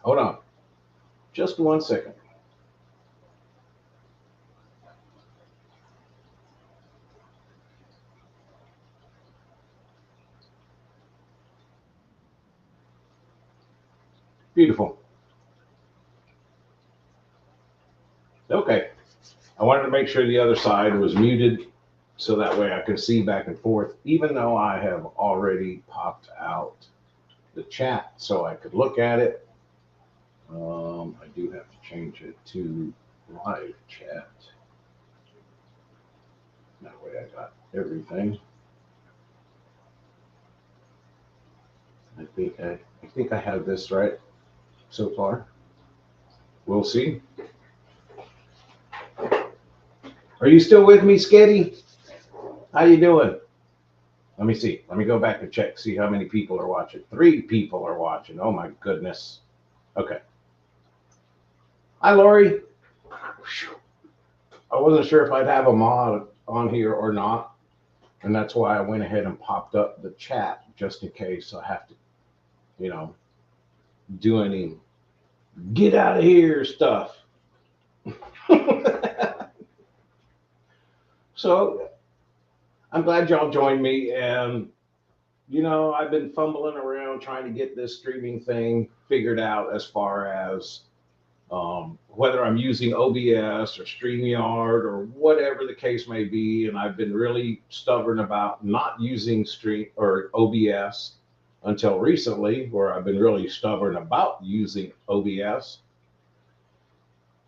Hold on. Just 1 second. Beautiful. Okay. I wanted to make sure the other side was muted so that way I could see back and forth, even though I have already popped out the chat so I could look at it. I do have to change it to live chat. That way I got everything. I think I have this right so far. We'll see. Are you still with me, Sketty? How you doing? Let me see. Let me go back and check, see how many people are watching. 3 people are watching. Oh my goodness. Okay. Hi, Lori. I wasn't sure if I'd have a mod on here or not, and that's why I went ahead and popped up the chat just in case I have to, you know, do any get out of here stuff. So I'm glad y'all joined me, and I've been fumbling around trying to get this streaming thing figured out as far as whether I'm using OBS or StreamYard or whatever the case may be. And I've been really stubborn about not using Stream or OBS until recently, where I've been really stubborn about using OBS.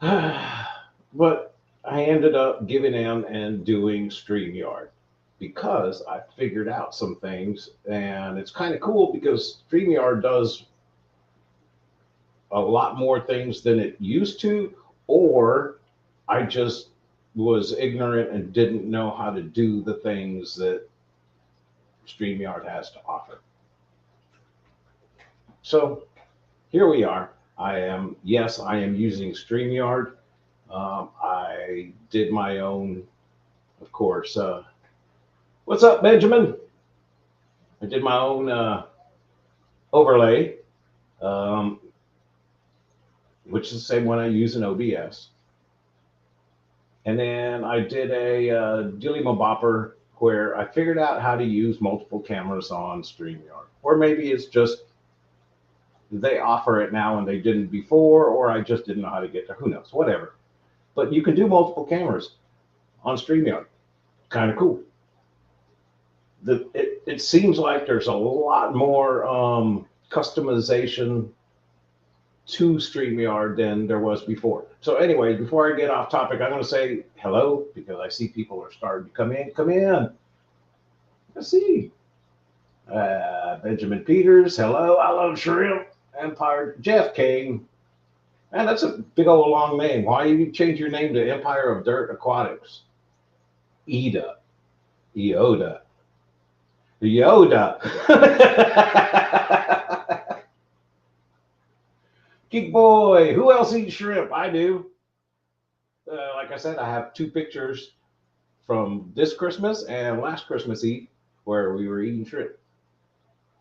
But I ended up giving in and doing StreamYard because I figured out some things. And it's kind of cool because StreamYard does a lot more things than it used to, or I just was ignorant and didn't know how to do the things that StreamYard has to offer. So here we are. Yes, I am using StreamYard. I did my own, of course. What's up, Benjamin? I did my own overlay, um, which is the same one I use in OBS. And then I did a Dilly Bopper where I figured out how to use multiple cameras on StreamYard. Or maybe it's just they offer it now and they didn't before, or I just didn't know how to get there. Who knows? Whatever. But you can do multiple cameras on StreamYard. Kind of cool. It seems like there's a lot more customization to StreamYard than there was before. So anyway, before I get off topic, I'm going to say hello because I see people are starting to come in. Come in. Let's see. Benjamin Peters, hello. I love shrimp. Empire. Jeff King. Man, that's a big old long name. Why you change your name to Empire of Dirt Aquatics? Ida. Yoda. Yoda. Geek boy. Who else eats shrimp? I do. Like I said, I have 2 pictures from this Christmas and last Christmas Eve where we were eating shrimp.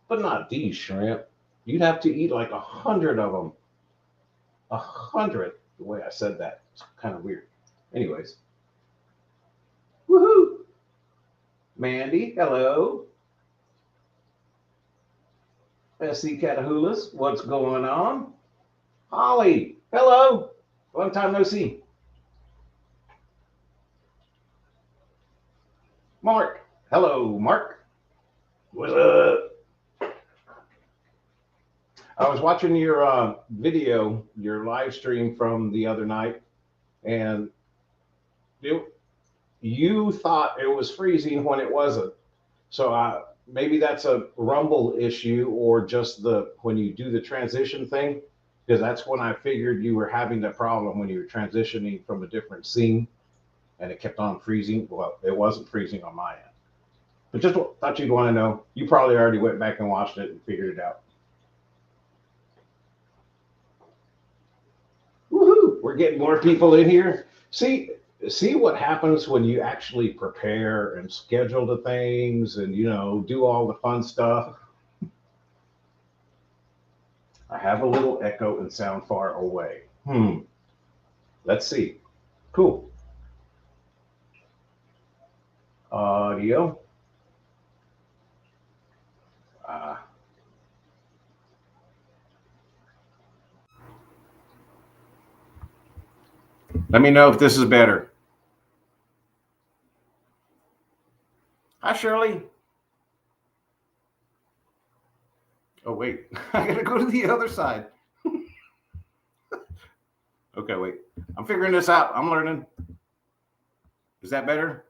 But not these shrimp. You'd have to eat like 100 of them. 100. The way I said that, it's kind of weird. Anyways. Woohoo! Mandy, hello. SC Catahoula's, what's going on? Holly, hello. Long time no see. Mark, hello, Mark. What's up? I was watching your video, your live stream from the other night, and you thought it was freezing when it wasn't. So maybe that's a rumble issue or just when you do the transition thing, because that's when I figured you were having the problem when you were transitioning from a different scene and it kept on freezing. Well, it wasn't freezing on my end. But just thought you'd want to know. You probably already went back and watched it and figured it out. Woohoo! We're getting more people in here. See what happens when you actually prepare and schedule the things and do all the fun stuff. I have a little echo and sound far away. Let's see. Cool. Audio. Uh, Let me know if this is better. Hi, Shirley. Oh, wait. I got to go to the other side. Okay, wait. I'm figuring this out. I'm learning. Is that better?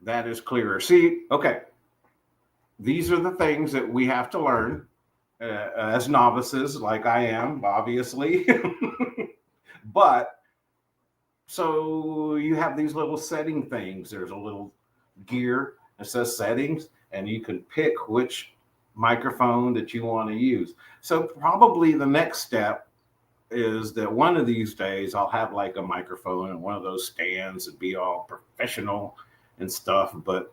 That is clearer. See, okay. These are the things that we have to learn as novices, like I am, obviously. But so you have these little setting things. There's a little gear that says settings, and you can pick which microphone that you want to use. So probably the next step is that one of these days I'll have like a microphone and one of those stands and be all professional and stuff. But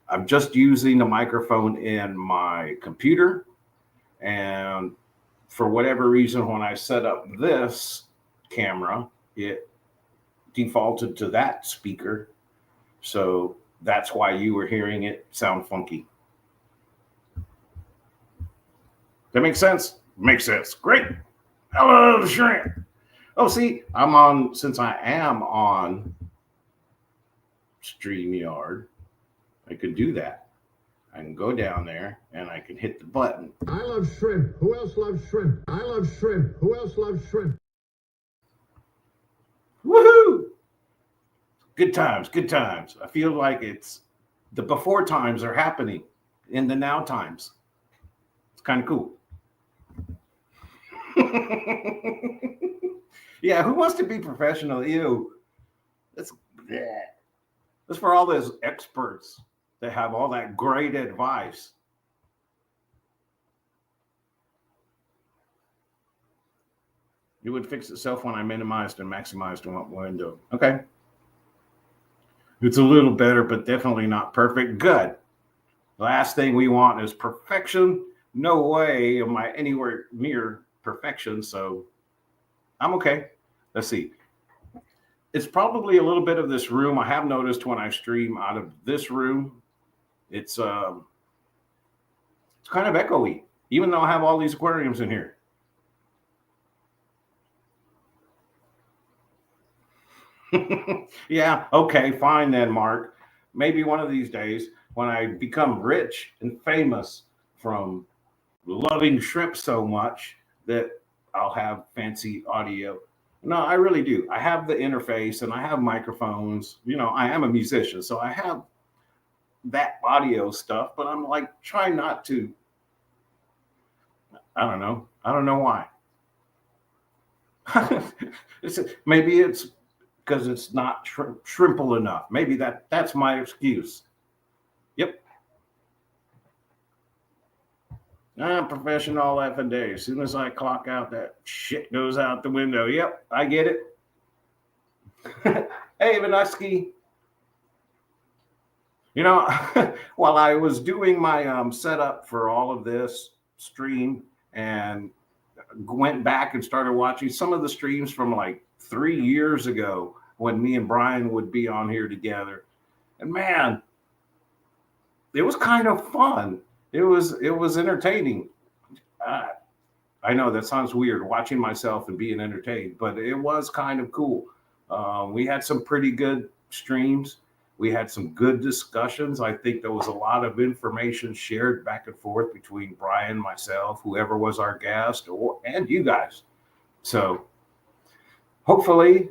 I'm just using the microphone in my computer. And for whatever reason, when I set up this camera, it defaulted to that speaker. So that's why you were hearing it sound funky. That makes sense? Makes sense. Great. Hello, Shrimp. Oh, see, since I am on StreamYard, I could do that. I can go down there and I can hit the button. I love shrimp. Who else loves shrimp? I love shrimp. Who else loves shrimp? Woohoo! Good times, good times. I feel like it's the before times are happening in the now times. It's kind of cool. Yeah, who wants to be professional? Ew. That's for all those experts that have all that great advice. It would fix itself when I minimized and maximized one window. Okay. It's a little better, but definitely not perfect. Good. The last thing we want is perfection. No way am I anywhere near perfection, so I'm okay. Let's see. It's probably a little bit of this room. I have noticed when I stream out of this room, it's kind of echoey, even though I have all these aquariums in here. Yeah, okay, fine then, Mark. Maybe one of these days when I become rich and famous from loving shrimp so much that I'll have fancy audio. No, I really do. I have the interface and I have microphones. I am a musician, so I have that audio stuff, but I'm like trying not to. I don't know. I don't know why. Maybe it's because it's not shrimple enough. Maybe that's my excuse. Yep. I'm professional all effing day. As soon as I clock out, that shit goes out the window. Yep, I get it. Hey, Vanuski. While I was doing my setup for all of this stream and went back and started watching some of the streams from like 3 years ago when me and Brian would be on here together. And man, it was kind of fun. It was entertaining. I know that sounds weird, watching myself and being entertained, but it was kind of cool. We had some pretty good streams. We had some good discussions. I think there was a lot of information shared back and forth between Brian, myself, whoever was our guest, and you guys. So hopefully,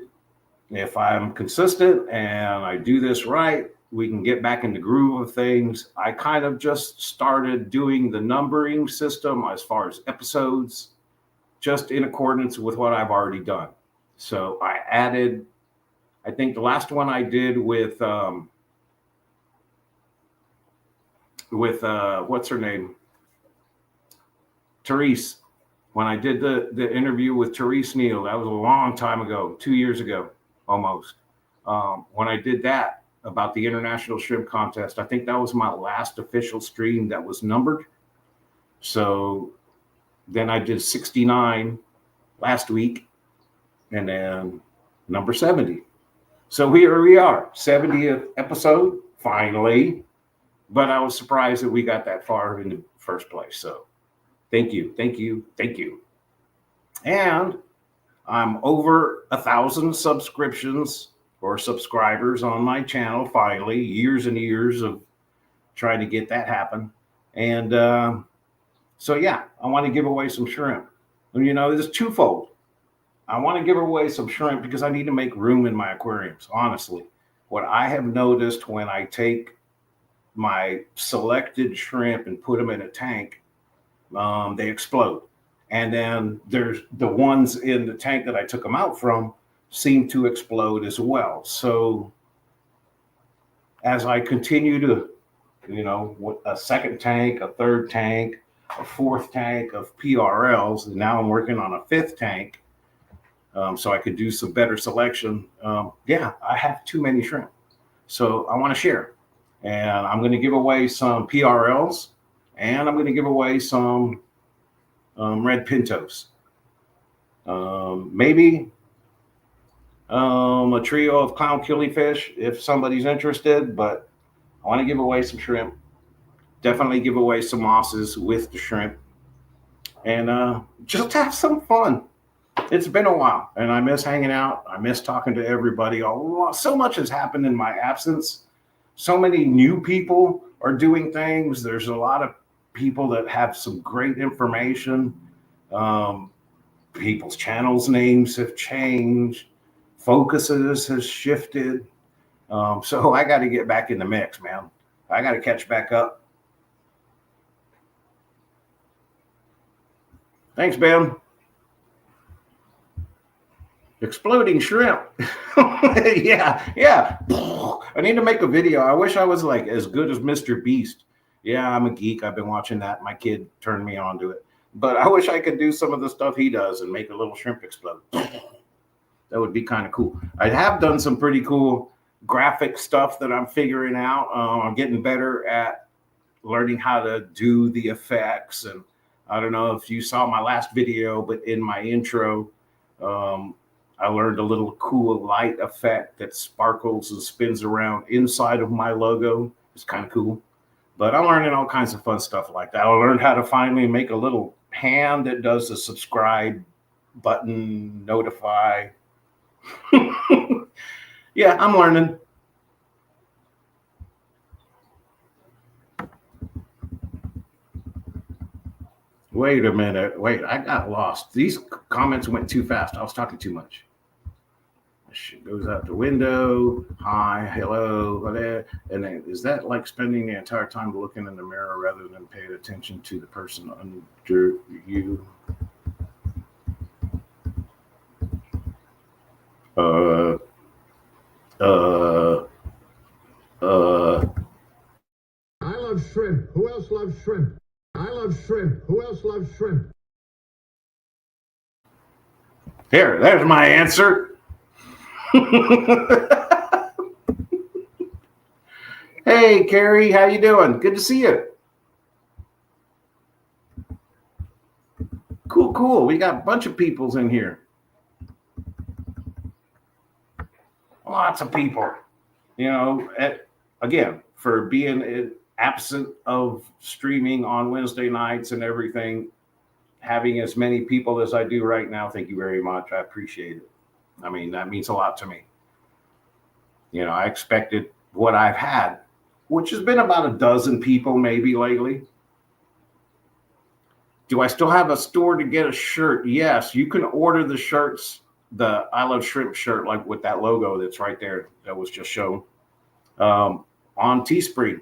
if I'm consistent and I do this right, we can get back in the groove of things. I kind of just started doing the numbering system as far as episodes, just in accordance with what I've already done. So I added, I think the last one I did with what's her name? Therese. When I did the interview with Therese Neal, that was a long time ago, 2 years ago, almost. When I did that about the International Shrimp Contest, I think that was my last official stream that was numbered. So then I did 69 last week, and then number 70. So here we are, 70th episode, finally. But I was surprised that we got that far in the first place. So thank you, thank you, thank you. And I'm over 1,000 subscriptions or subscribers on my channel finally. Years and years of trying to get that happen. And so, yeah, I want to give away some shrimp. And, you know, it's twofold. I want to give away some shrimp because I need to make room in my aquariums, honestly. What I have noticed when I take my selected shrimp and put them in a tank, they explode. And then there's the ones in the tank that I took them out from seem to explode as well. So as I continue to, you know, a second tank, a third tank, a fourth tank of PRLs, and now I'm working on a fifth tank, so I could do some better selection. Yeah, I have too many shrimp. So I want to share. And I'm going to give away some PRLs, and I'm going to give away some red pintos. Maybe a trio of clown killifish if somebody's interested, but I want to give away some shrimp. Definitely give away some mosses with the shrimp, and just have some fun. It's been a while, and I miss hanging out. I miss talking to everybody. So much has happened in my absence. So many new people are doing things. There's a lot of people that have some great information. Um, People's channels names have changed. Focuses has shifted. So I got to get back in the mix, man. I got to catch back up. Thanks, Ben. Exploding shrimp. yeah. I need to make a video. I wish I was like as good as Mr. Beast. Yeah, I'm a geek. I've been watching that. My kid turned me on to it. But I wish I could do some of the stuff he does and make a little shrimp explode. That would be kind of cool. I have done some pretty cool graphic stuff that I'm figuring out. I'm getting better at learning how to do the effects. And I don't know if you saw my last video, but in my intro, I learned a little cool light effect that sparkles and spins around inside of my logo. It's kind of cool. But I'm learning all kinds of fun stuff like that. I learned how to finally make a little hand that does the subscribe button, notify. Yeah, I'm learning. Wait a minute. Wait, I got lost. These comments went too fast. I was talking too much. Shit goes out the window. Hi, hello, and then is that like spending the entire time looking in the mirror rather than paying attention to the person under you? I love shrimp. Who else loves shrimp? I love shrimp. Who else loves shrimp? There's my answer. Hey, Carrie, how you doing? Good to see you. Cool. We got a bunch of peoples in here. Lots of people. You know, again, for being absent of streaming on Wednesday nights and everything, having as many people as I do right now, thank you very much. I appreciate it. I mean, that means a lot to me. You know, I expected what I've had, which has been about a dozen people maybe lately. Do I still have a store to get a shirt? Yes, you can order the shirts, the I Love Shrimp shirt, like with that logo that's right there that was just shown on Teespring.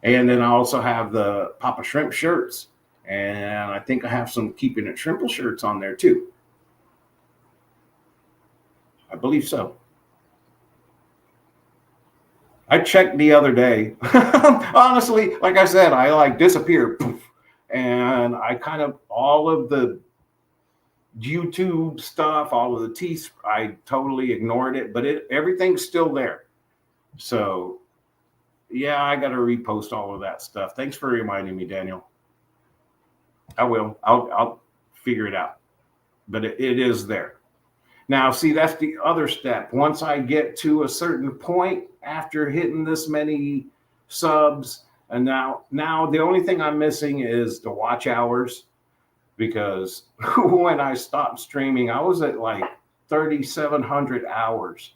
And then I also have the Papa Shrimp shirts. And I think I have some Keeping It Shrimple shirts on there too. I believe so. I checked the other day. Honestly, like I said, I like disappeared. And I kind of, all of the YouTube stuff, all of the teas, I totally ignored it, but everything's still there. So Yeah, I got to repost all of that stuff. Thanks for reminding me, Daniel. I will. I'll figure it out. But it is there. Now, see, that's the other step. Once I get to a certain point after hitting this many subs, and now the only thing I'm missing is the watch hours, because when I stopped streaming, I was at like 3,700 hours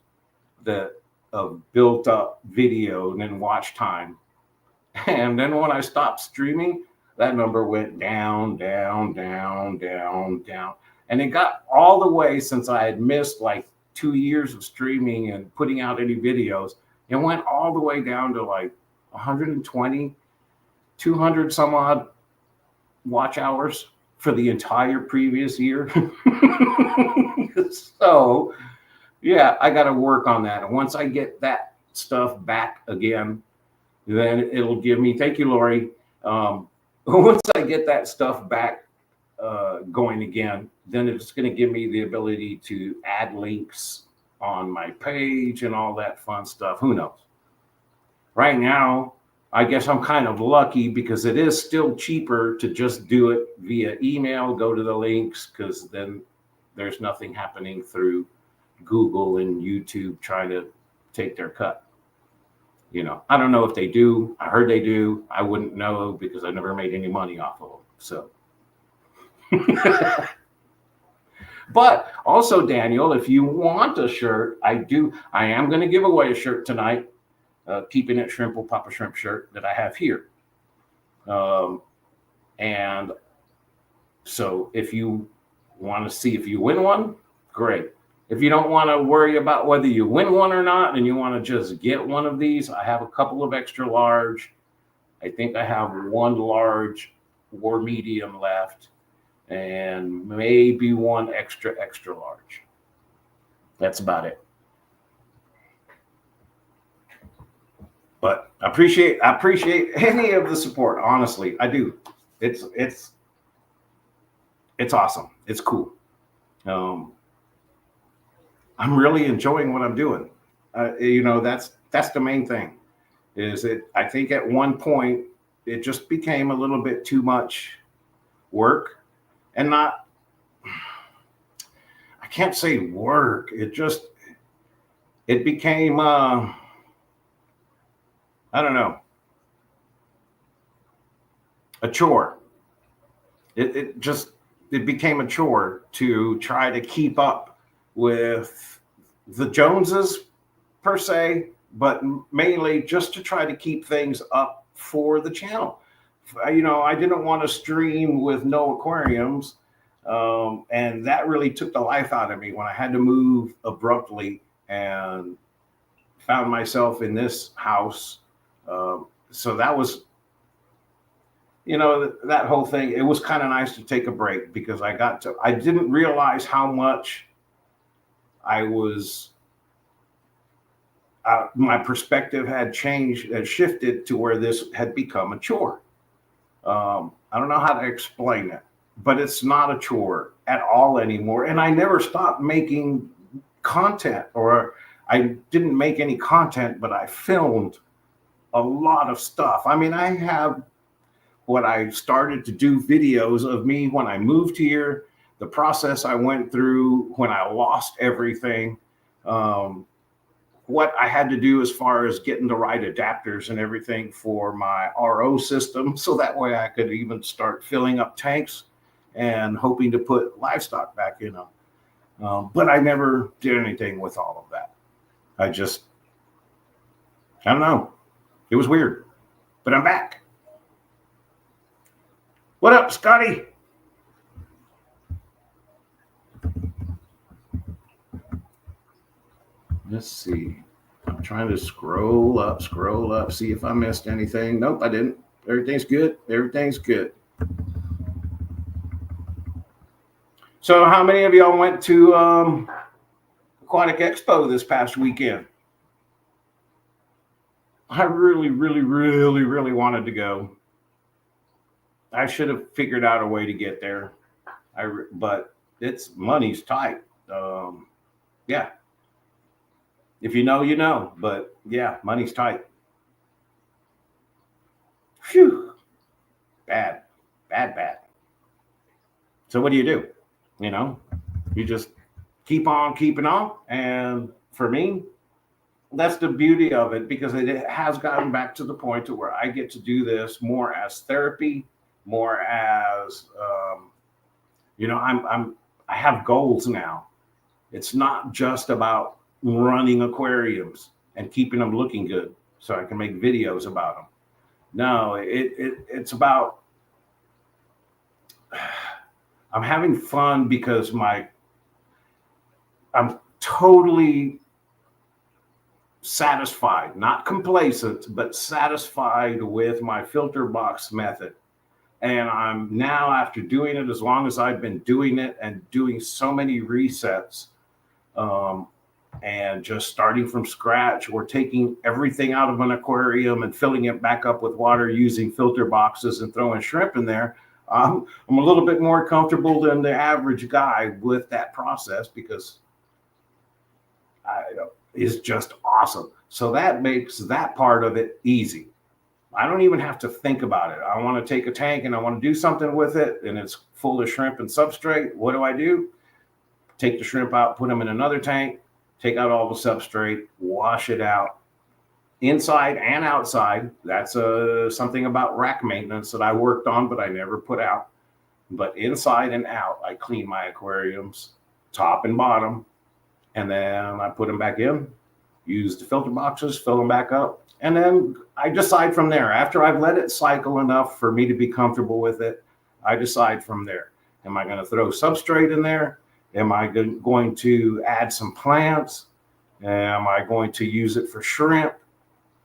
that of built up video and then watch time. And then when I stopped streaming, that number went down, down, down, down, down. And it got all the way, since I had missed like 2 years of streaming and putting out any videos, it went all the way down to like 120, 200 some odd watch hours for the entire previous year. So, yeah, I got to work on that. And once I get that stuff back again, then it'll give me, thank you, Lori. Once I get that stuff back going again, then it's going to give me the ability to add links on my page and all that fun stuff. Who knows? Right now, I guess I'm kind of lucky because it is still cheaper to just do it via email, go to the links, because then there's nothing happening through Google and YouTube trying to take their cut. You know, I don't know if they do. I heard they do. I wouldn't know because I never made any money off of them. So, but also, Daniel, if you want a shirt, I am going to give away a shirt tonight. Keeping it Shrimple Papa Shrimp shirt that I have here. And so if you want to see if you win one, great. If you don't want to worry about whether you win one or not, and you want to just get one of these, I have a couple of extra large. I think I have one large or medium left, and maybe one extra large. That's about it. But I appreciate any of the support. Honestly, I do. It's awesome. It's cool. I'm really enjoying what I'm doing. You know, that's the main thing. Is it? I think at one point it just became a little bit too much work, and not. I can't say work. It became. I don't know, a chore. It became a chore to try to keep up with the Joneses per se, but mainly just to try to keep things up for the channel. You know, I didn't want to stream with no aquariums, and that really took the life out of me when I had to move abruptly and found myself in this house. So that was, you know, that whole thing. It was kind of nice to take a break because I didn't realize how much my perspective had changed, had shifted to where this had become a chore. I don't know how to explain it, but it's not a chore at all anymore. And I never stopped making content, or I didn't make any content, but I filmed a lot of stuff. I mean, I have what I started to do videos of me when I moved here, the process I went through when I lost everything, what I had to do as far as getting the right adapters and everything for my RO system, so that way I could even start filling up tanks and hoping to put livestock back in them. But I never did anything with all of that. I don't know. It was weird, but I'm back. What up, Scotty? Let's see. I'm trying to scroll up, see if I missed anything. Nope, I didn't. Everything's good. So how many of y'all went to Aquatic Expo this past weekend? I really wanted to go. I should have figured out a way to get there. But money's tight. Yeah. If you know, you know. But yeah, money's tight. Phew, bad, bad, bad. So what do? You just keep on keeping on. And for me, that's the beauty of it, because it has gotten back to the point to where I get to do this more as therapy, more as I have goals now. It's not just about running aquariums and keeping them looking good so I can make videos about them. No, it's about I'm having fun because I'm totally satisfied, not complacent, but satisfied with my filter box method. And I'm now, after doing it as long as I've been doing it and doing so many resets, and just starting from scratch, or taking everything out of an aquarium and filling it back up with water using filter boxes and throwing shrimp in there. I'm a little bit more comfortable than the average guy with that process, because it's just awesome. So that makes that part of it easy. I don't even have to think about it. I want to take a tank and I want to do something with it, and it's full of shrimp and substrate. What do? Take the shrimp out, put them in another tank, take out all the substrate, wash it out, inside and outside. That's something about rack maintenance that I worked on, but I never put out. But inside and out, I clean my aquariums, top and bottom, and then I put them back in, use the filter boxes, fill them back up, and then I decide from there. After I've let it cycle enough for me to be comfortable with it, I decide from there. Am I going to throw substrate in there? Am I going to add some plants? Am I going to use it for shrimp?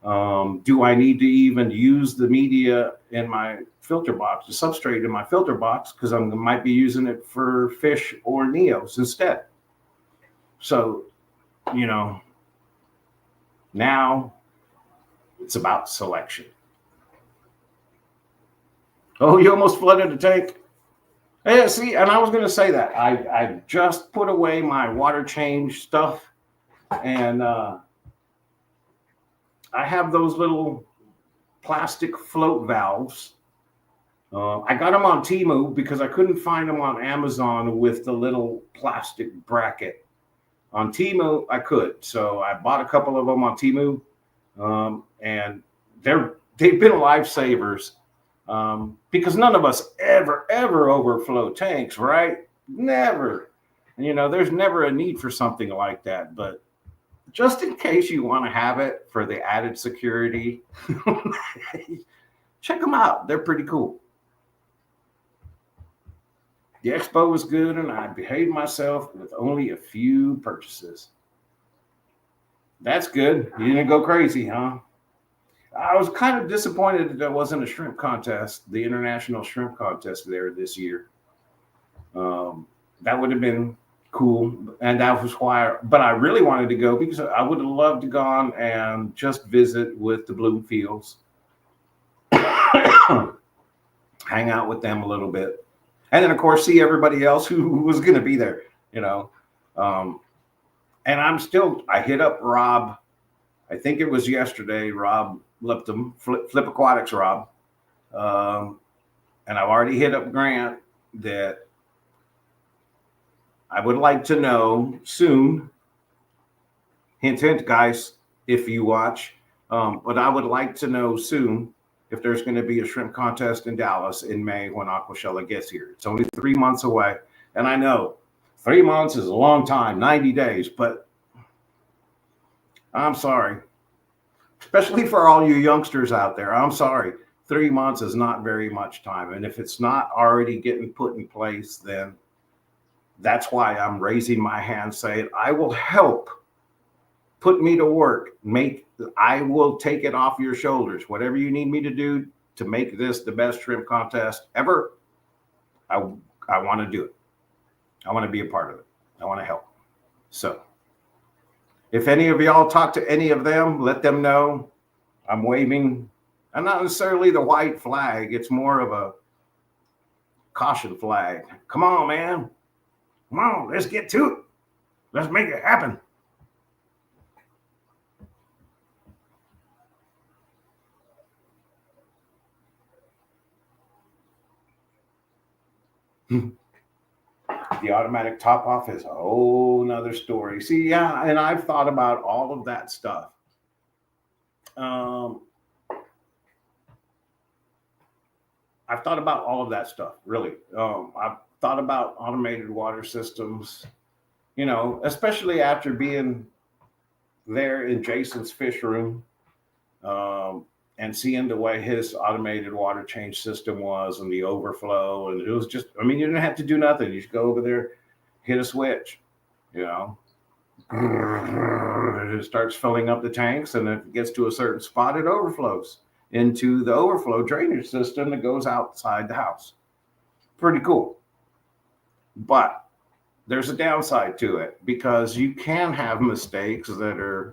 Do I need to even use the media in my filter box, the substrate in my filter box, because I might be using it for fish or neos instead? So, now it's about selection. Oh, you almost flooded the tank. Yeah, see, and I was going to say that. I just put away my water change stuff, and I have those little plastic float valves. I got them on Temu because I couldn't find them on Amazon with the little plastic bracket. On Temu, I could. So I bought a couple of them on Temu, and they've been lifesavers. Because none of us ever overflow tanks, right? Never. There's never a need for something like that. But just in case you want to have it for the added security, check them out. They're pretty cool. The expo was good, and I behaved myself with only a few purchases. That's good. You didn't go crazy, huh? I was kind of disappointed that there wasn't a shrimp contest, the international shrimp contest there this year. That would have been cool. And that was why, but I really wanted to go because I would have loved to gone and just visit with the Bloomfields, hang out with them a little bit. And then, of course, see everybody else who was going to be there, And I hit up Rob. I think it was yesterday, Rob Lipton, Flip Aquatics Rob. And I've already hit up Grant that I would like to know soon. Hint, hint, guys, if you watch. But I would like to know soon if there's going to be a shrimp contest in Dallas in May when Aquashella gets here. It's only 3 months away. And I know 3 months is a long time, 90 days, but I'm sorry. Especially for all you youngsters out there, I'm sorry. 3 months is not very much time. And if it's not already getting put in place, then that's why I'm raising my hand saying, I will help. Put me to work. I will take it off your shoulders. Whatever you need me to do to make this the best shrimp contest ever, I want to do it. I want to be a part of it. I want to help. So if any of y'all talk to any of them, let them know I'm waving, and not necessarily the white flag. It's more of a caution flag. Come on, man. Come on, let's get to it. Let's make it happen. The automatic top off is a whole nother story. See, yeah, and I've thought about all of that stuff. I've thought about all of that stuff, really. I've thought about automated water systems, especially after being there in Jason's fish room, and seeing the way his automated water change system was and the overflow. And it was just, I mean, you didn't have to do nothing. You just go over there, hit a switch, it starts filling up the tanks, and if it gets to a certain spot, it overflows into the overflow drainage system that goes outside the house. Pretty cool. But there's a downside to it, because you can have mistakes that are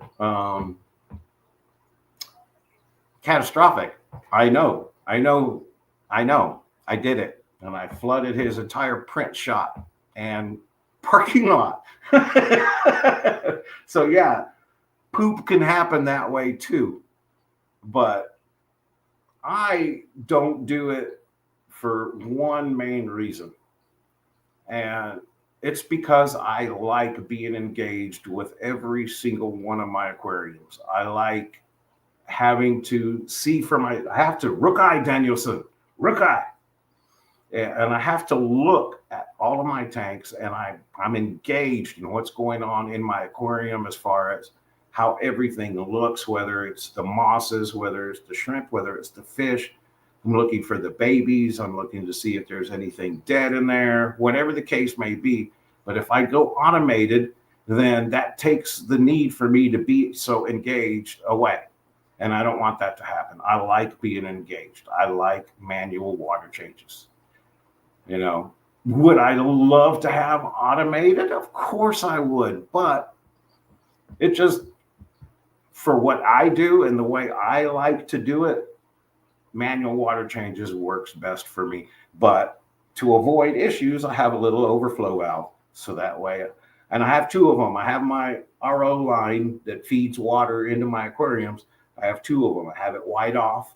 catastrophic. I know. I did it. And I flooded his entire print shop and parking lot. So yeah, poop can happen that way too. But I don't do it for one main reason. And it's because I like being engaged with every single one of my aquariums. I like having to see I have to Rook Eye Danielson, Rook Eye. And I have to look at all of my tanks, and I'm engaged in what's going on in my aquarium as far as how everything looks, whether it's the mosses, whether it's the shrimp, whether it's the fish. I'm looking for the babies. I'm looking to see if there's anything dead in there, whatever the case may be. But if I go automated, then that takes the need for me to be so engaged away. And I don't want that to happen. I like being engaged. I like manual water changes. Would I love to have automated? Of course I would. But it just, for what I do and the way I like to do it, manual water changes works best for me. But to avoid issues, I have a little overflow valve. So that way, and I have two of them. I have my RO line that feeds water into my aquariums. I have two of them. I have it wide off,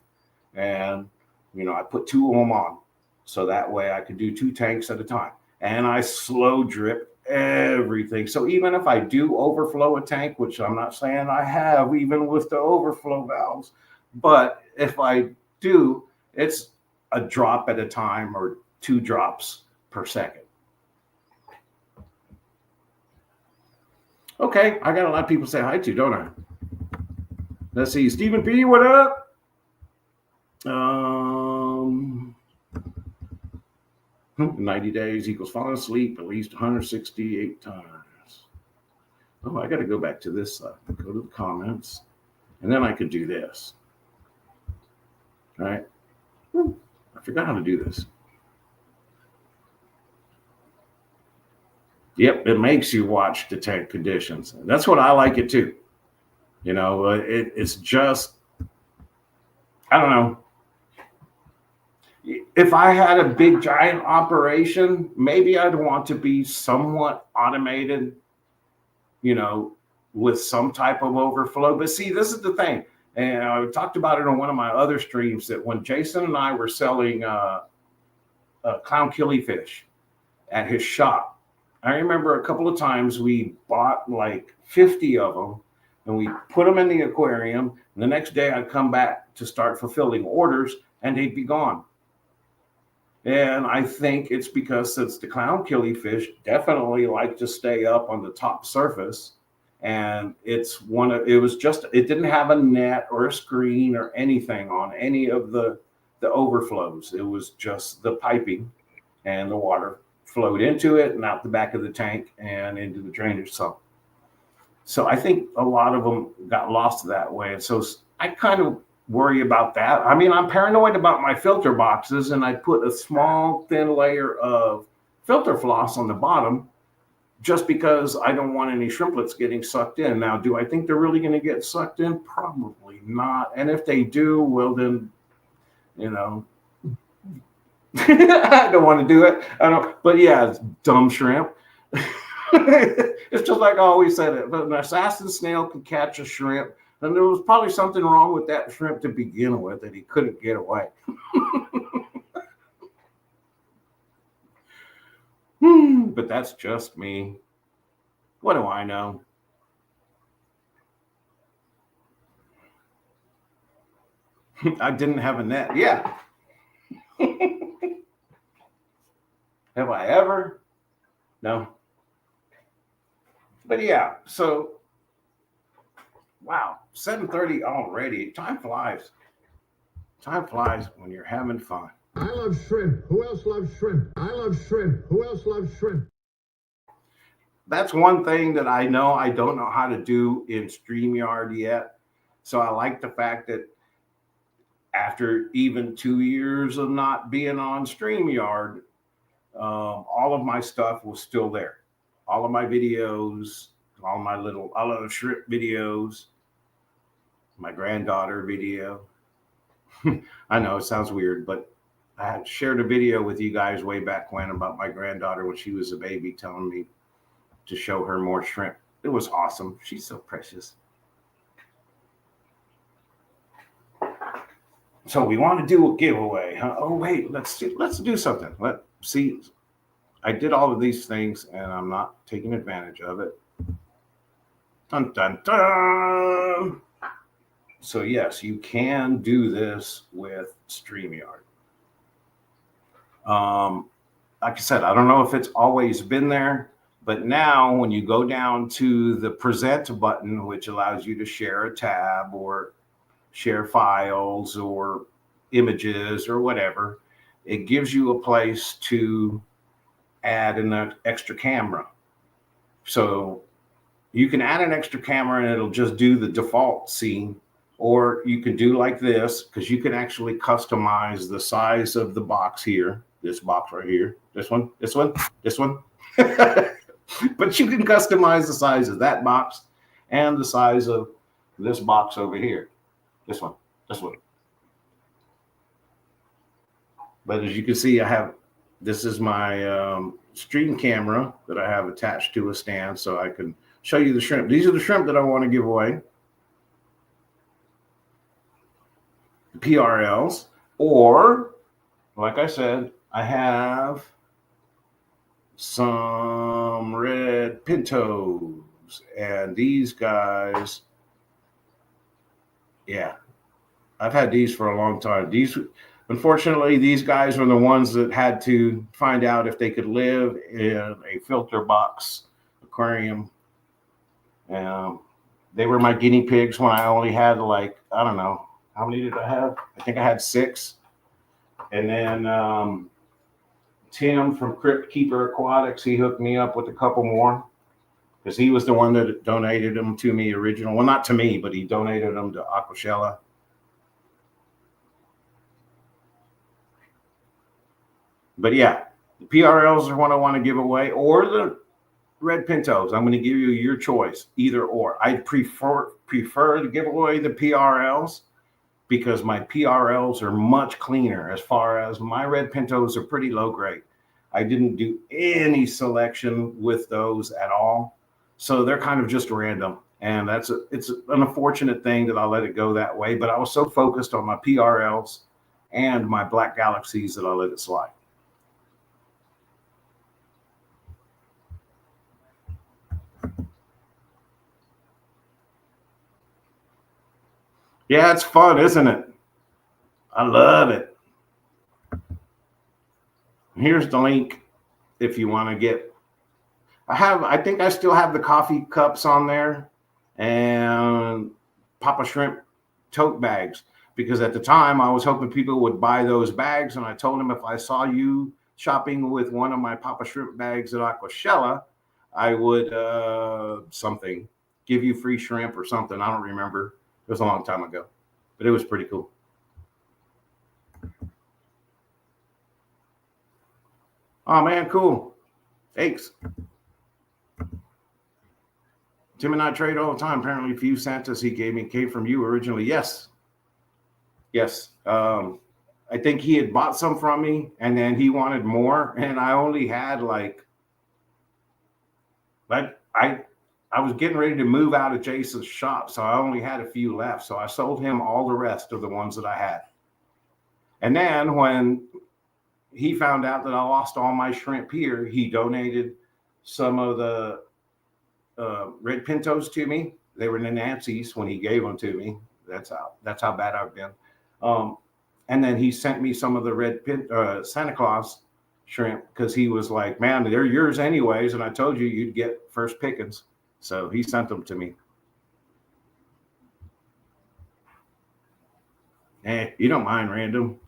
and I put two of them on, so that way I could do 2 tanks at a time. And I slow drip everything. So even if I do overflow a tank, which I'm not saying I have, even with the overflow valves, but if I do, it's a drop at a time or 2 drops per second. Okay, I got a lot of people say hi to, don't I? Let's see. Stephen P, what up? 90 days equals falling asleep at least 168 times. Oh, I got to go back to this side. Go to the comments, and then I could do this. All right. I forgot how to do this. Yep, it makes you watch the tank conditions. That's what I like it too. It's just, I don't know. If I had a big giant operation, maybe I'd want to be somewhat automated, with some type of overflow. But see, this is the thing. And I talked about it on one of my other streams, that when Jason and I were selling clown killifish at his shop, I remember a couple of times we bought like 50 of them, and we put them in the aquarium. And the next day I'd come back to start fulfilling orders, and they'd be gone. And I think it's because, since the clown killifish definitely like to stay up on the top surface, and it didn't have a net or a screen or anything on any of the overflows. It was just the piping, and the water flowed into it and out the back of the tank and into the drainage. So I think a lot of them got lost that way. And so I kind of worry about that. I mean, I'm paranoid about my filter boxes, and I put a small thin layer of filter floss on the bottom, just because I don't want any shrimplets getting sucked in. Now, do I think they're really going to get sucked in? Probably not. And if they do, well, then, I don't want to do it. I don't. But yeah, it's dumb shrimp. It's just like I always said it. But an assassin snail could catch a shrimp, and there was probably something wrong with that shrimp to begin with, that he couldn't get away. But that's just me. What do I know? I didn't have a net. Yeah. Have I ever? No. But yeah, so wow, 7:30 already. Time flies. Time flies when you're having fun. I love shrimp. Who else loves shrimp? I love shrimp. Who else loves shrimp? That's one thing that I know I don't know how to do in StreamYard yet. So I like the fact that after even 2 years of not being on StreamYard, all of my stuff was still there. All of my videos, all of the shrimp videos, my granddaughter video. I know it sounds weird, but I had shared a video with you guys way back when about my granddaughter when she was a baby, telling me to show her more shrimp. It was awesome. She's so precious. So we want to do a giveaway, huh? Oh wait, let's do something. Let's see. I did all of these things and I'm not taking advantage of it. Dun dun dun. So yes, you can do this with StreamYard. Like I said, I don't know if it's always been there, but now when you go down to the present button, which allows you to share a tab or share files or images or whatever, it gives you a place to add an extra camera. So you can add an extra camera and it'll just do the default scene, or you can do like this, because you can actually customize the size of the box here, this box right here, this one, this one, this one. But you can customize the size of that box and the size of this box over here, this one, this one. But as you can see, this is my stream camera that I have attached to a stand so I can show you the shrimp. These are the shrimp that I want to give away. PRLs, or like I said, I have some red pintos, and these guys, yeah, I've had these for a long time. Unfortunately, these guys are the ones that had to find out if they could live in a filter box aquarium. They were my guinea pigs when I only had I don't know, how many did I have? I think I had 6. And then Tim from Crypt Keeper Aquatics, he hooked me up with a couple more because he was the one that donated them to me original. Well, not to me, but he donated them to Aquashella. But yeah, the PRLs are what I want to give away, or the red pintos. I'm going to give you your choice, either or. I prefer to give away the PRLs because my PRLs are much cleaner. As far as my red pintos are pretty low grade. I didn't do any selection with those at all. So they're kind of just random. And it's an unfortunate thing that I let it go that way. But I was so focused on my PRLs and my Black Galaxies that I let it slide. Yeah, it's fun, isn't it? I love it. Here's the link if you want to get. I think I still have the coffee cups on there and Papa Shrimp tote bags, because at the time I was hoping people would buy those bags, and I told them if I saw you shopping with one of my Papa Shrimp bags at Aquashella, I would give you free shrimp or something. I don't remember. It was a long time ago, but it was pretty cool. Oh man, cool. Thanks. Tim and I trade all the time. Apparently, a few Santas he gave me came from you originally. Yes. I think he had bought some from me, and then he wanted more, and I only had I was getting ready to move out of Jason's shop, so I only had a few left. So I sold him all the rest of the ones that I had. And then when he found out that I lost all my shrimp here. He donated some of the red pintos to me. They were Nancy's when he gave them to me. That's how bad I've been. And then he sent me some of the Santa Claus shrimp because he was like, man, they're yours anyways. And I told you you'd get first pickings. So he sent them to me. You don't mind random.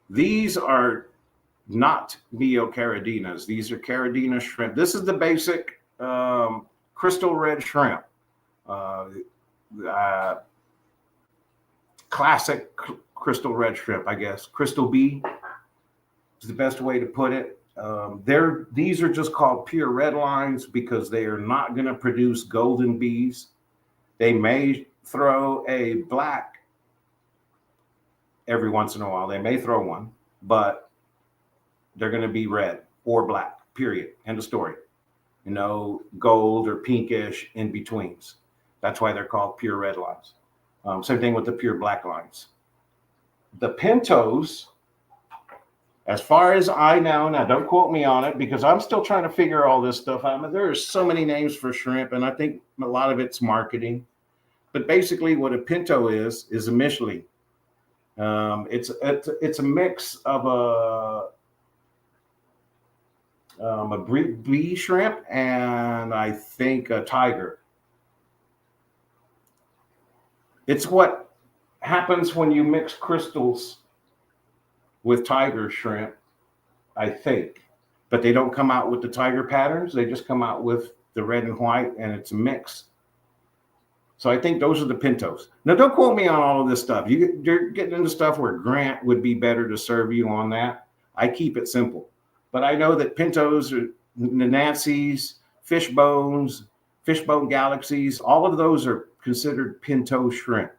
These are not neocaradinas. These are caradina shrimp. This is the basic crystal red shrimp. Classic crystal red shrimp, I guess. Crystal B is the best way to put it. These are just called pure red lines because they are not going to produce golden bees. They may throw a black every once in a while. They may throw one, but they're going to be red or black, period. End of story. Gold or pinkish in betweens. That's why they're called pure red lines. Same thing with the pure black lines. The pintos, as far as I know, now don't quote me on it because I'm still trying to figure all this stuff out. There are so many names for shrimp, and I think a lot of it's marketing. But basically, what a pinto is a Michelin. It's a mix of a bee shrimp and I think a tiger. It's what happens when you mix crystals with tiger shrimp, I think. But they don't come out with the tiger patterns. They just come out with the red and white, and it's a mix. So I think those are the pintos. Now, don't quote me on all of this stuff. You're getting into stuff where Grant would be better to serve you on that. I keep it simple. But I know that pintos are Nancy's, fishbone galaxies. All of those are considered pinto shrimp.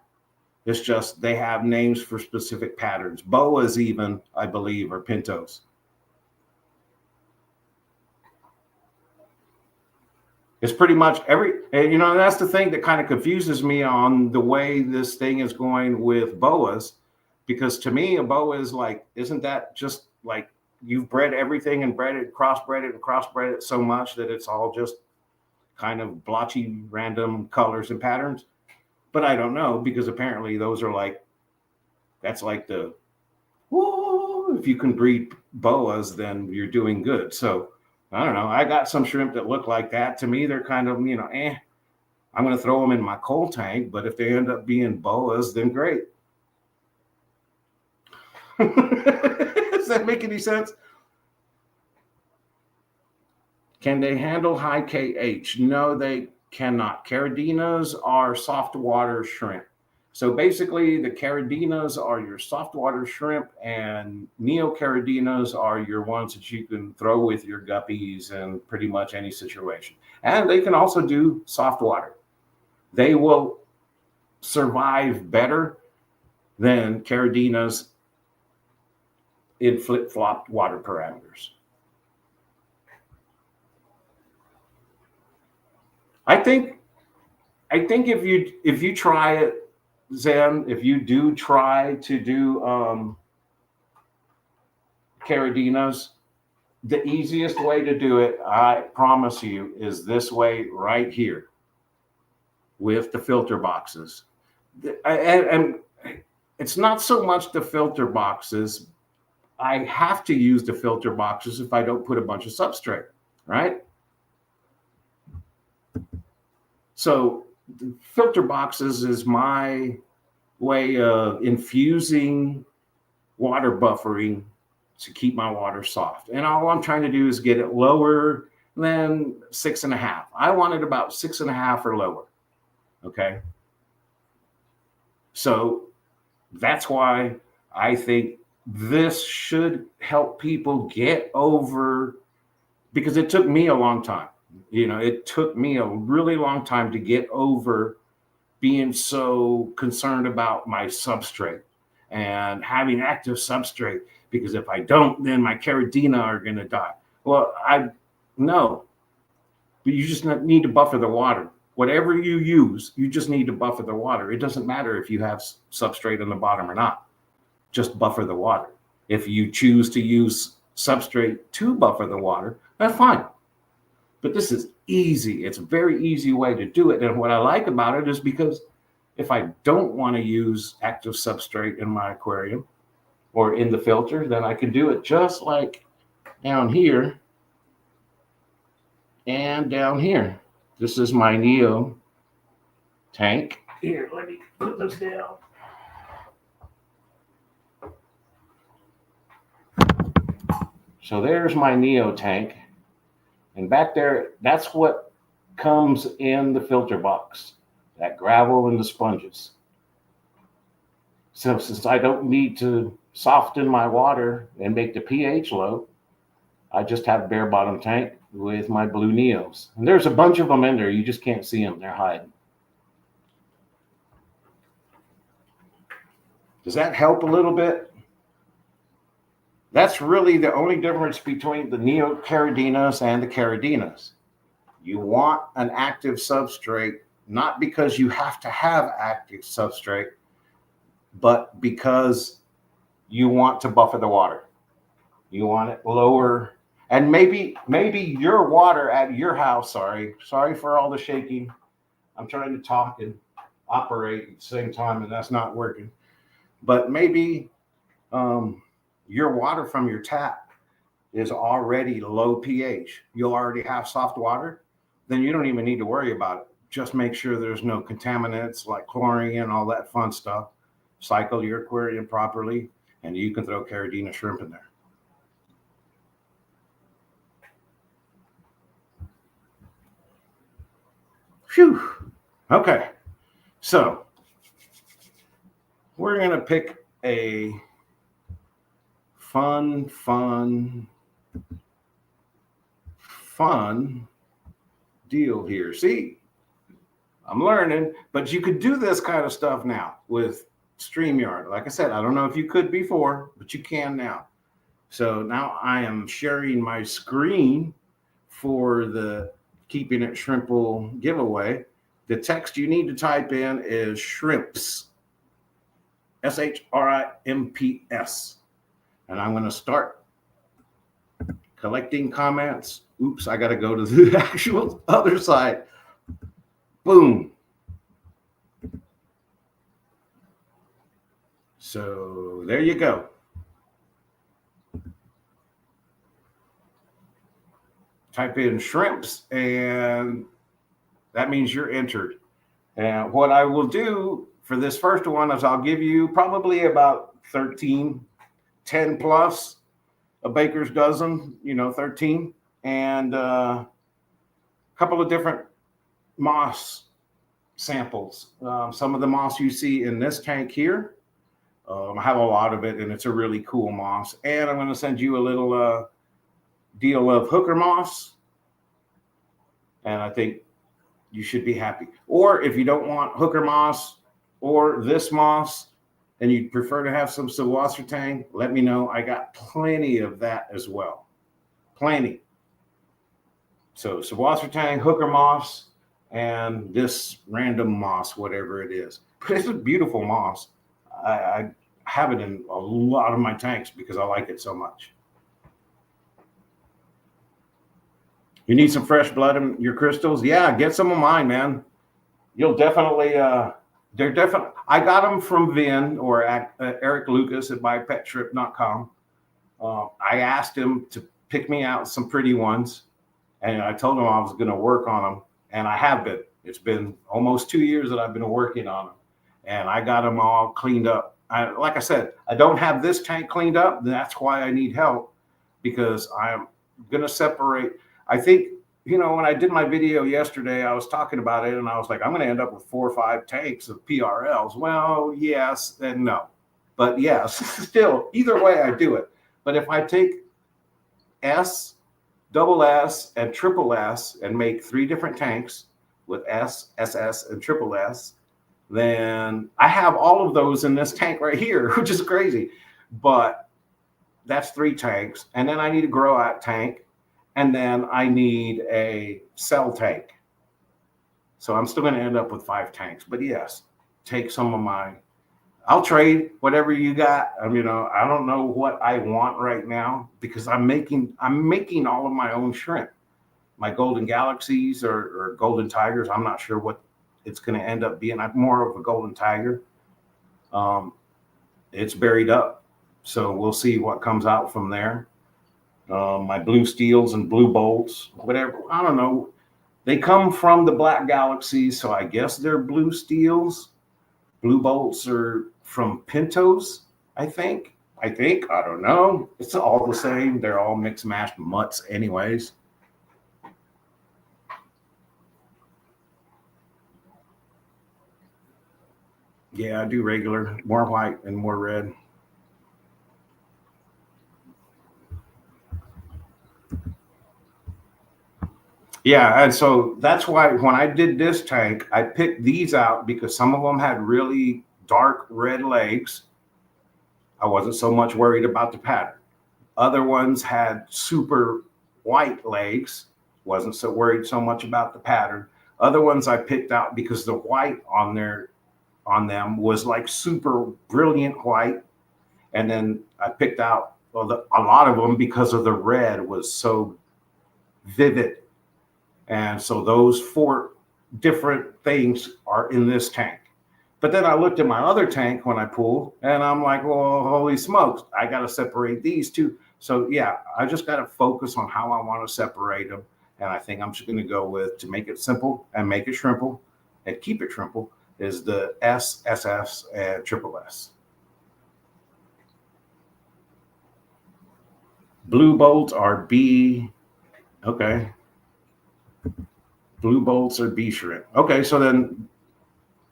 It's just they have names for specific patterns. Boas even, I believe, are pintos. It's pretty much that's the thing that kind of confuses me on the way this thing is going with boas, because to me, a boa is like, isn't that just like you've bred everything and crossbred it so much that it's all just kind of blotchy, random colors and patterns? But I don't know, because apparently those are that's like the, whoa, if you can breed boas, then you're doing good. So I don't know. I got some shrimp that look like that. To me, they're kind of, I'm going to throw them in my coal tank, but if they end up being boas, then great. Does that make any sense? Can they handle high KH? No, they cannot. Caradinas are soft water shrimp. So basically, the caradinas are your soft water shrimp, and neocaradinas are your ones that you can throw with your guppies in pretty much any situation. And they can also do soft water. They will survive better than caradinas in flip-flopped water parameters. I think if you try it, Zen, if you do try to do caradinas, the easiest way to do it, I promise you, is this way right here with the filter boxes. And it's not so much the filter boxes. I have to use the filter boxes if I don't put a bunch of substrate, right? So the filter boxes is my way of infusing water buffering to keep my water soft. And all I'm trying to do is get it lower than 6.5. I want it about 6.5 or lower. Okay. So that's why I think this should help people get over, because it took me a long time. It took me a really long time to get over being so concerned about my substrate and having active substrate, because if I don't, then my caradina are going to die. Well, no, but you just need to buffer the water. whatever you use, you just need to buffer the water. It doesn't matter if you have substrate on the bottom or not. Just buffer the water. If you choose to use substrate to buffer the water, that's fine. But this is easy. It's a very easy way to do it. And what I like about it is because if I don't want to use active substrate in my aquarium or in the filter, then I can do it just like down here and down here. This is my Neo tank. Here, let me put this down. So there's my Neo tank. And back there, that's what comes in the filter box, that gravel and the sponges. So since I don't need to soften my water and make the pH low, I just have a bare bottom tank with my blue Neos. And there's a bunch of them in there. You just can't see them. They're hiding. Does that help a little bit? That's really the only difference between the Neocardinas and the Caridinas. You want an active substrate, not because you have to have active substrate, but because you want to buffer the water. You want it lower. And maybe your water at your house, sorry for all the shaking. I'm trying to talk and operate at the same time, and that's not working. But maybe your water from your tap is already low pH. You'll already have soft water. Then you don't even need to worry about it. Just make sure there's no contaminants like chlorine and all that fun stuff. Cycle your aquarium properly, and you can throw Caridina shrimp in there. Phew. Okay. So we're going to pick a fun deal here. See, I'm learning, but you could do this kind of stuff now with StreamYard. Like I said, I don't know if you could before, but you can now. So now I am sharing my screen for the Keeping It Shrimple giveaway. The text you need to type in is shrimps, SHRIMPS. And I'm going to start collecting comments. Oops, I got to go to the actual other side. Boom. So there you go. Type in shrimps, and that means you're entered. And what I will do for this first one is I'll give you probably about 10 plus, a baker's dozen, 13, and a couple of different moss samples. Some of the moss you see in this tank here, I have a lot of it, and it's a really cool moss. And I'm going to send you a little deal of hooker moss, and I think you should be happy. Or if you don't want hooker moss or this moss, and you prefer to have some Sawasratang, let me know. I got plenty of that as well. Plenty. So Sawasratang, hooker moss, and this random moss, whatever it is. But it's a beautiful moss. I have it in a lot of my tanks because I like it so much. You need some fresh blood in your crystals? Yeah, get some of mine, man. You'll definitely... They're definitely. I got them from Vin or Eric Lucas at buypetstrip.com. I asked him to pick me out some pretty ones, and I told him I was going to work on them, and I have been. It's been almost 2 years that I've been working on them, and I got them all cleaned up. Like I said, I don't have this tank cleaned up. That's why I need help, because I'm going to separate. I think. When I did my video yesterday, I was talking about it, and I was like, I'm going to end up with 4 or 5 tanks of PRLs. Well, yes and no. But yes, still, either way I do it. But if I take S, double S, and triple S and make 3 different tanks with S, SS, and triple S, then I have all of those in this tank right here, which is crazy. But that's 3 tanks. And then I need a grow out tank. And then I need a cell tank. So I'm still going to end up with 5 tanks. But yes, take some of my. I'll trade whatever you got. I don't know what I want right now because I'm making all of my own shrimp. My golden galaxies or golden tigers. I'm not sure what it's going to end up being. I'm more of a golden tiger. It's buried up, so we'll see what comes out from there. My blue steels and blue bolts, whatever. I don't know. They come from the black galaxies, so I guess they're blue steels. Blue bolts are from Pintos, I think. I don't know. It's all the same. They're all mixed mashed mutts, anyways. Yeah, I do regular, more white and more red. Yeah, and so that's why when I did this tank, I picked these out because some of them had really dark red legs. I wasn't so much worried about the pattern. Other ones had super white legs. Wasn't so worried so much about the pattern. Other ones I picked out because the white on them was like super brilliant white. And then I picked out a lot of them because of the red was so vivid. And so those 4 different things are in this tank. But then I looked at my other tank when I pulled, and I'm like, well, holy smokes, I got to separate these two. So yeah, I just got to focus on how I want to separate them. And I think I'm just going to go with, to make it simple and make it shrimple and keep it shrimple, is the S, SS, and triple S. Blue bolts are B. Okay. Blue bolts are B shrimp. Okay, so then,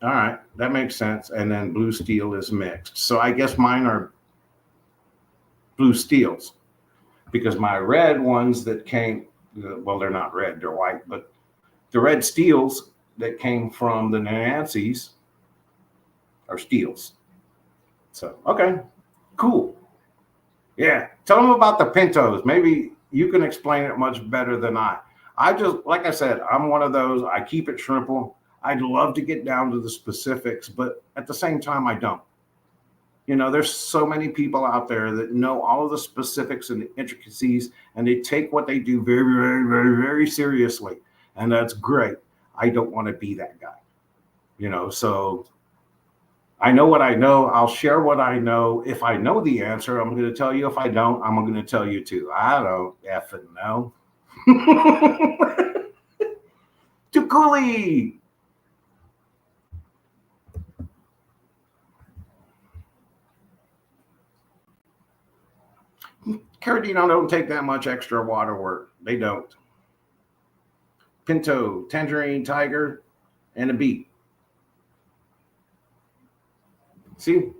all right, that makes sense. And then blue steel is mixed. So I guess mine are blue steels because my red ones that came, well, they're not red, they're white, but the red steels that came from the Nancy's are steels. So, okay, cool. Yeah, tell them about the Pintos. Maybe you can explain it much better than I. I just, like I said, I'm one of those, I keep it shrimple. I'd love to get down to the specifics, but at the same time, I don't. There's so many people out there that know all of the specifics and the intricacies, and they take what they do very, very, very, very seriously. And that's great. I don't want to be that guy. So I know what I know. I'll share what I know. If I know the answer, I'm going to tell you. If I don't, I'm going to tell you too. I don't effing know. Too coolie. Carradino don't take that much extra water work. They don't. Pinto, tangerine, tiger, and a beet. See?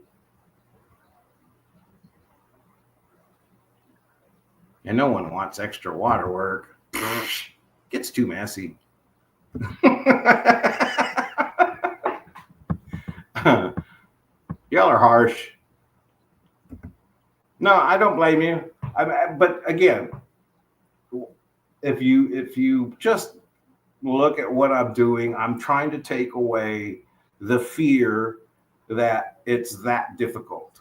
And no one wants extra water work. Gets too messy. Y'all are harsh. No, I don't blame you. But again, if you just look at what I'm doing, I'm trying to take away the fear that it's that difficult.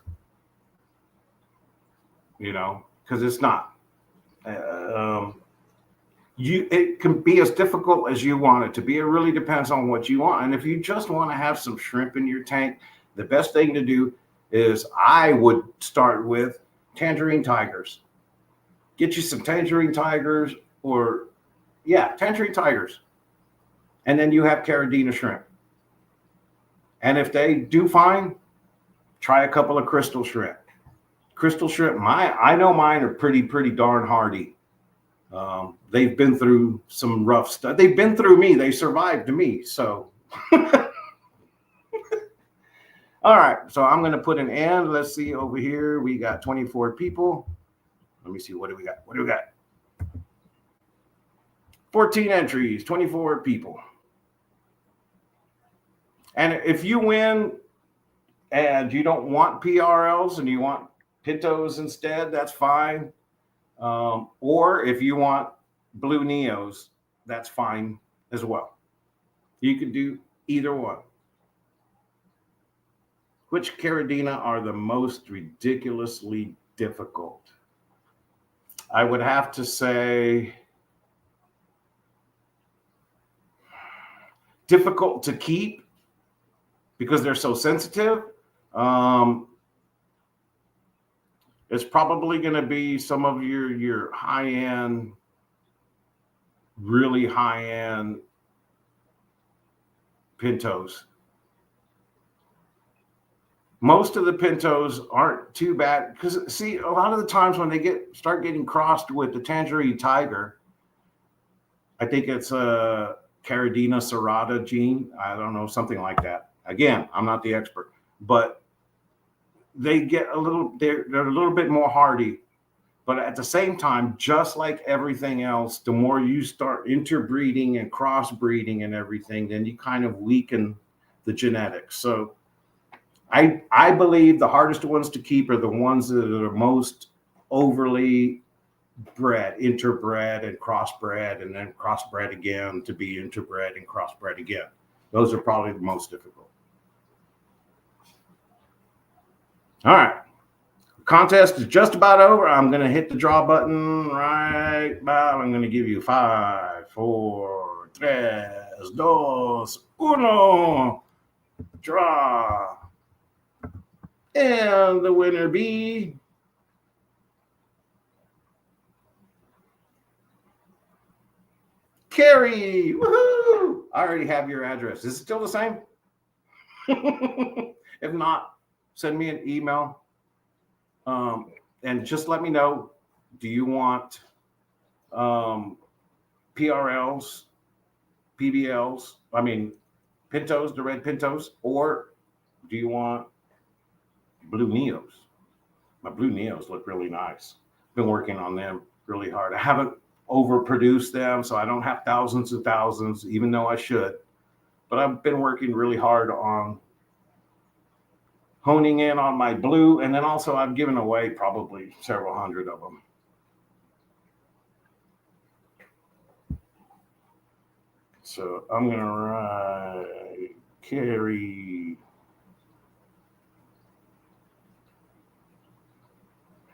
Because it's not. It can be as difficult as you want it to be. It really depends on what you want. And if you just want to have some shrimp in your tank, the best thing to do is I would start with tangerine tigers. Get you some tangerine tigers tangerine tigers. And then you have Carradina shrimp. And if they do fine, try a couple of crystal shrimp. Crystal shrimp, I know mine are pretty darn hardy. They've been through some rough stuff. They've been through me. They survived me. So, all right. So I'm going to put an end. Let's see over here. We got 24 people. Let me see. What do we got? 14 entries, 24 people. And if you win and you don't want PRLs and you want Pintos instead, that's fine. Or if you want blue Neos, that's fine as well. You could do either one. Which Caradina are the most ridiculously difficult? I would have to say difficult to keep because they're so sensitive. Um, it's probably going to be some of your high end, really high end pintos. Most of the pintos aren't too bad because see, a lot of the times when they start getting crossed with the Tangerine Tiger, I think it's a Caradina serrata gene. I don't know, something like that. Again, I'm not the expert, but they get they're a little bit more hardy. But at the same time, just like everything else, the more you start interbreeding and crossbreeding and everything, then you kind of weaken the genetics. So I believe the hardest ones to keep are the ones that are most overly bred, interbred and crossbred, and then crossbred again to be interbred and crossbred again. Those are probably the most difficult. All right. The contest is just about over. I'm going to hit the draw button right about. I'm going to give you 5, 4, 3, 2, 1. Draw. And the winner be Carrie. Woohoo! I already have your address. Is it still the same? If not, send me an email. And just let me know, do you want PRLs, PBLs, I mean, Pintos, the red Pintos, or do you want blue Neos? My blue Neos look really nice. Been working on them really hard. I haven't overproduced them, so I don't have thousands and thousands, even though I should. But I've been working really hard on honing in on my blue, and then also I've given away probably several hundred of them. So I'm going to write Carrie.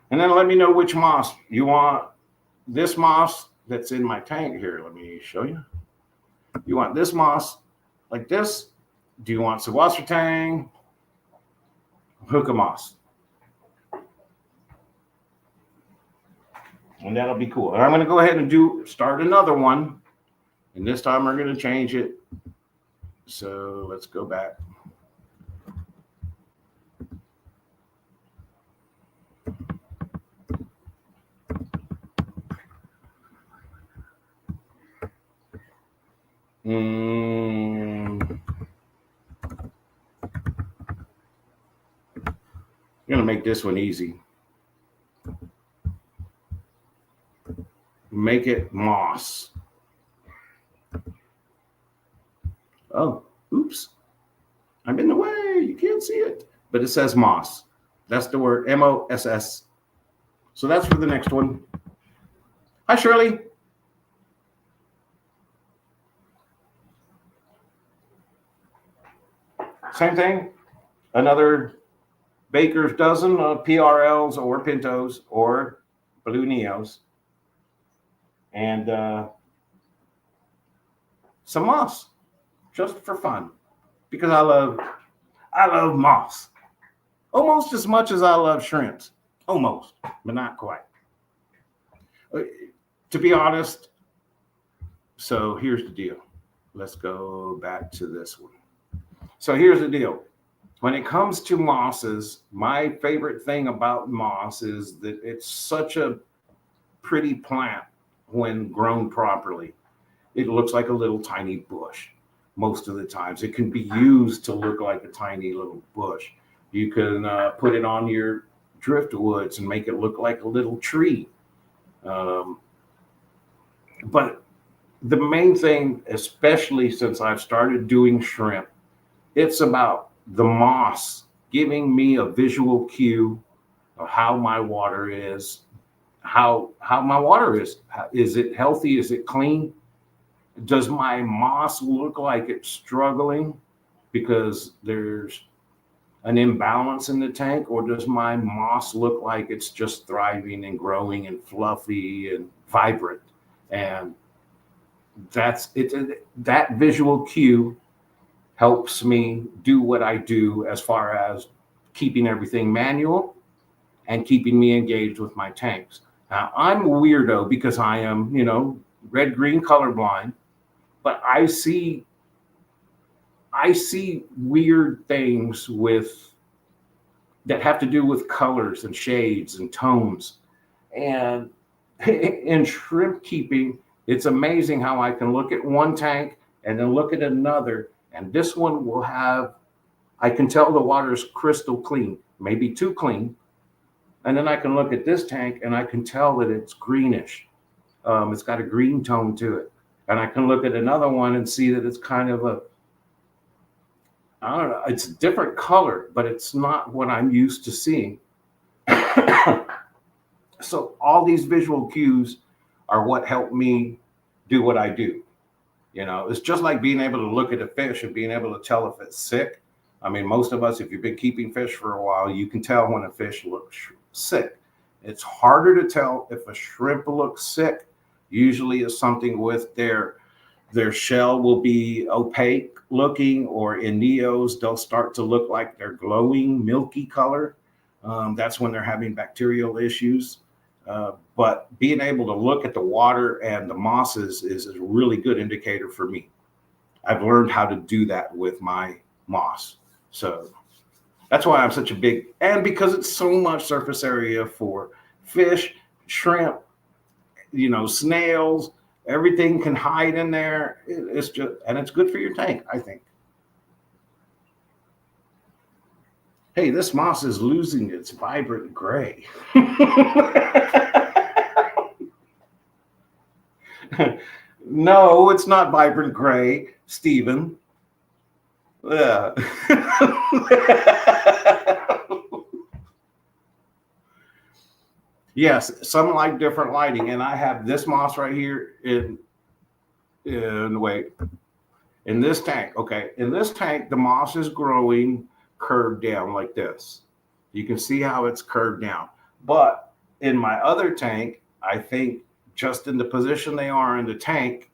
And then let me know which moss you want. This moss that's in my tank here, let me show you. You want this moss like this? Do you want Sawasratang? Hookah moss. And that'll be cool. And I'm going to go ahead and start another one. And this time we're going to change it. So let's go back. I'm going to make this one easy. Make it moss. Oh, oops. I'm in the way. You can't see it. But it says moss. That's the word, M-O-S-S. So that's for the next one. Hi, Shirley. Same thing. Another baker's dozen of PRLs or Pintos or Blue Neos. And some moss, just for fun. Because I love moss. Almost as much as I love shrimps. Almost, but not quite. To be honest, so here's the deal. Let's go back to this one. So here's the deal. When it comes to mosses, my favorite thing about moss is that it's such a pretty plant when grown properly. It looks like a little tiny bush most of the times. It can be used to look like a tiny little bush. You can put it on your driftwoods and make it look like a little tree. But the main thing, especially since I've started doing shrimp, it's about the moss giving me a visual cue of how my water is, how my water is. Is it healthy? Is it clean? Does my moss look like it's struggling because there's an imbalance in the tank, or does my moss look like it's just thriving and growing and fluffy and vibrant? And that's it. That visual cue helps me do what I do as far as keeping everything manual and keeping me engaged with my tanks. Now, I'm a weirdo because I am, red green colorblind, but I see weird things that have to do with colors and shades and tones. And in shrimp keeping, it's amazing how I can look at one tank and then look at another, and this one I can tell the water's crystal clean, maybe too clean. And then I can look at this tank and I can tell that it's greenish. It's got a green tone to it. And I can look at another one and see that it's kind of I don't know, it's a different color, but it's not what I'm used to seeing. So all these visual cues are what help me do what I do. It's just like being able to look at a fish and being able to tell if it's sick. I mean, most of us, if you've been keeping fish for a while, you can tell when a fish looks sick. It's harder to tell if a shrimp looks sick. Usually it's something with their shell will be opaque looking, or in neos, they'll start to look like they're glowing, milky color. That's when they're having bacterial issues. But being able to look at the water and the mosses is a really good indicator for me. I've learned how to do that with my moss. So that's why I'm such a big, and because it's so much surface area for fish, shrimp, snails, everything can hide in there. It's just, and it's good for your tank, I think. Hey, this moss is losing its vibrant gray. No, it's not vibrant gray, Stephen. Yeah. Yes, some like different lighting, and I have this moss right here in this tank. Okay, in this tank, the moss is growing curved down like this. You can see how it's curved down. But in my other tank, I think just in the position they are in the tank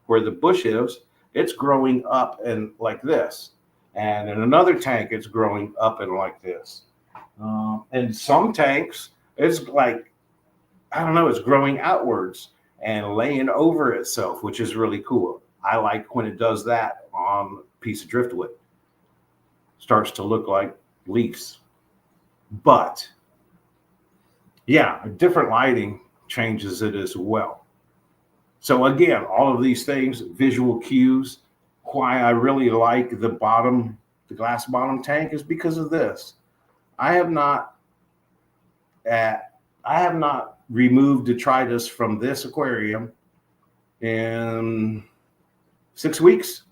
where the bush is, it's growing up and like this. And in another tank, it's growing up and like this. And some tanks, it's like, I don't know, it's growing outwards and laying over itself, which is really cool. I like when it does that on a piece of driftwood. Starts to look like leaves. But yeah, different lighting changes it as well. So again, all of these things, visual cues, why I really like the glass bottom tank is because of this. I have not removed detritus from this aquarium in 6 weeks.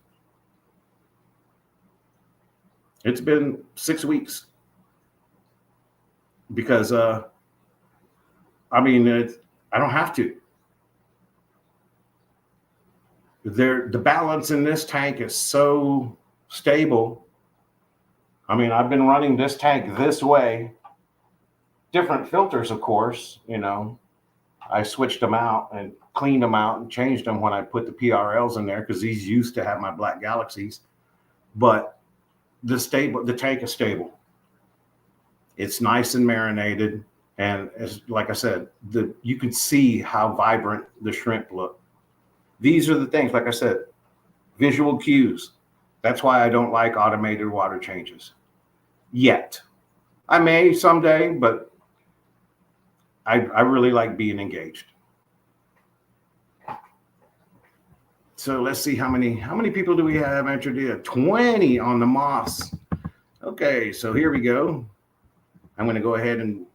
It's been 6 weeks because I don't have to. The balance in this tank is so stable. I mean, I've been running this tank this way. Different filters, of course, I switched them out and cleaned them out and changed them when I put the PRLs in there because these used to have my black galaxies. But the tank is stable. It's nice and marinated. And like I said, you can see how vibrant the shrimp look. These are the things, like I said, visual cues. That's why I don't like automated water changes yet. I may someday, but I really like being engaged. So let's see how many people do we have entered in? 20 on the moss. Okay, so here we go. I'm going to go ahead and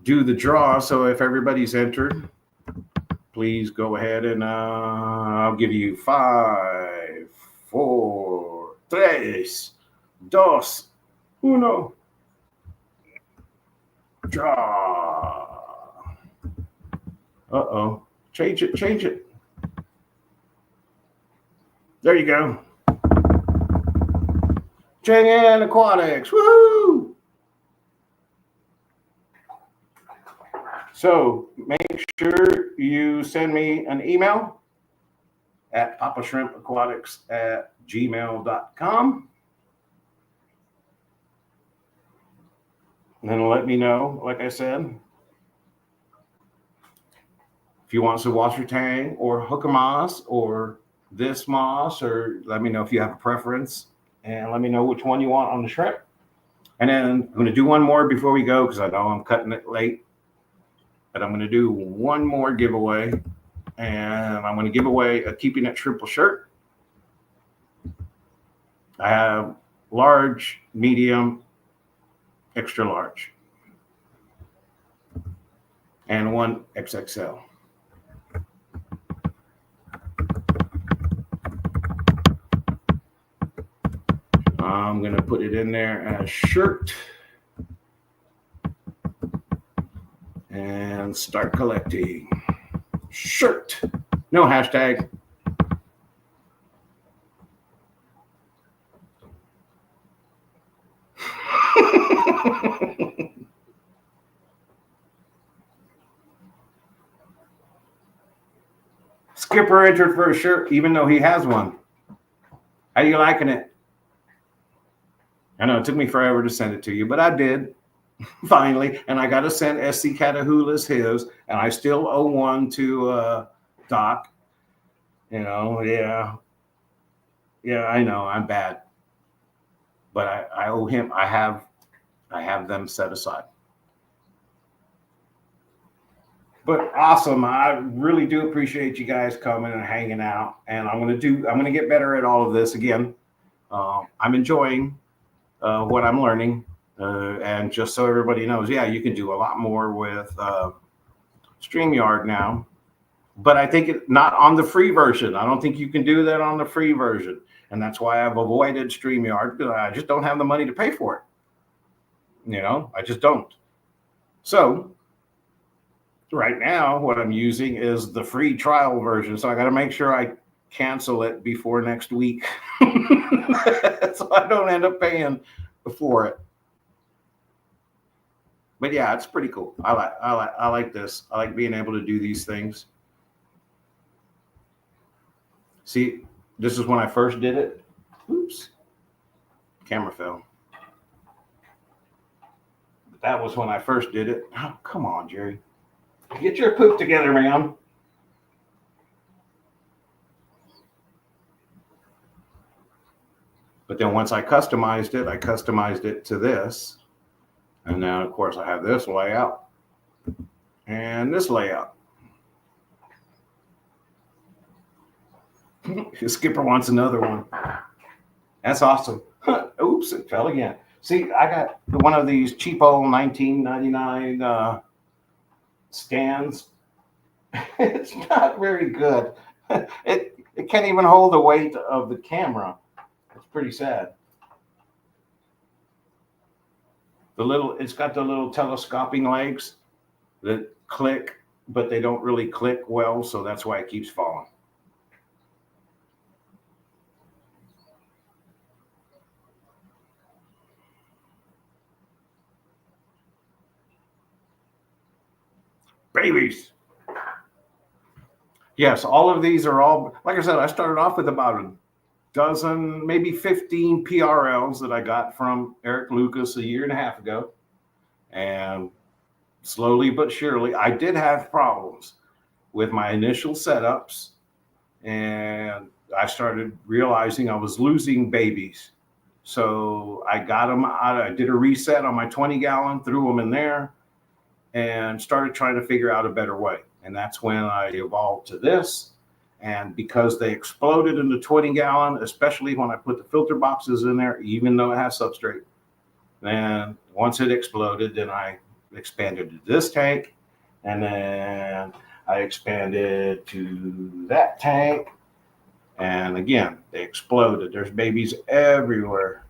do the draw. So if everybody's entered, please go ahead and I'll give you 5, 4, 3, 2, 1. Draw. Uh-oh. Change it. There you go. Chang in Aquatics. Woohoo! So make sure you send me an email at papashrimpaquatics@gmail.com. And then let me know, like I said, if you want some washer tang or hooker moss or this moss, or let me know if you have a preference and let me know which one you want on the shrimp. And then I'm going to do one more before we go because I know I'm cutting it late. But I'm going to do one more giveaway. And I'm going to give away a Keeping It Shrimple shirt. I have large, medium, extra large, and one XXL. I'm going to put it in there as shirt and start collecting. Shirt. No hashtag. Skipper entered for a shirt, even though he has one. How you liking it? I know it took me forever to send it to you, but I did finally. And I got to send SC Catahoula's his, and I still owe one to Doc. You know, yeah, I know I'm bad, but I owe him. I have them set aside. But awesome. I really do appreciate you guys coming and hanging out. And I'm going to get better at all of this again. I'm enjoying what I'm learning. And just so everybody knows, yeah, you can do a lot more with StreamYard now. But I think not on the free version. I don't think you can do that on the free version. And that's why I've avoided StreamYard, because I just don't have the money to pay for it. You know, I just don't. So right now, what I'm using is the free trial version. So I got to make sure I cancel it before next week. So I don't end up paying for it. But yeah, it's pretty cool. I like this. I like being able to do these things. See, this is when I first did it. Oops. Camera fell. That was when I first did it. Oh, come on, Jerry. Get your poop together, man. But then once I customized it to this. And now, of course, I have this layout and this layout. Skipper wants another one. That's awesome. Oops, it fell again. See, I got one of these cheapo $19.99 stands. It's not very good. It can't even hold the weight of the camera. It's pretty sad. It's got the little telescoping legs that click, but they don't really click well, so that's why it keeps falling. Babies. Yes, all of these are all, like I said, I started off with about a dozen, maybe 15 PRLs that I got from Eric Lucas a year and a half ago. And slowly but surely, I did have problems with my initial setups. And I started realizing I was losing babies. So I got them out. I did a reset on my 20-gallon, threw them in there, and started trying to figure out a better way. And that's when I evolved to this. And because they exploded in the 20-gallon, especially when I put the filter boxes in there, even though it has substrate, then once it exploded, then I expanded to this tank. And then I expanded to that tank. And again, they exploded. There's babies everywhere.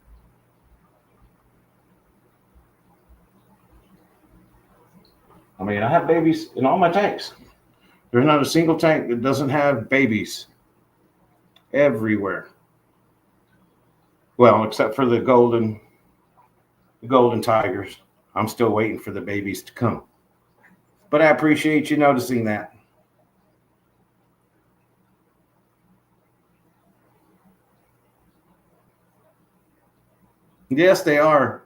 I mean, I have babies in all my tanks. There's not a single tank that doesn't have babies. everywhere. Well, except for the golden tigers. I'm still waiting for the babies to come. But I appreciate you noticing that. Yes, they are.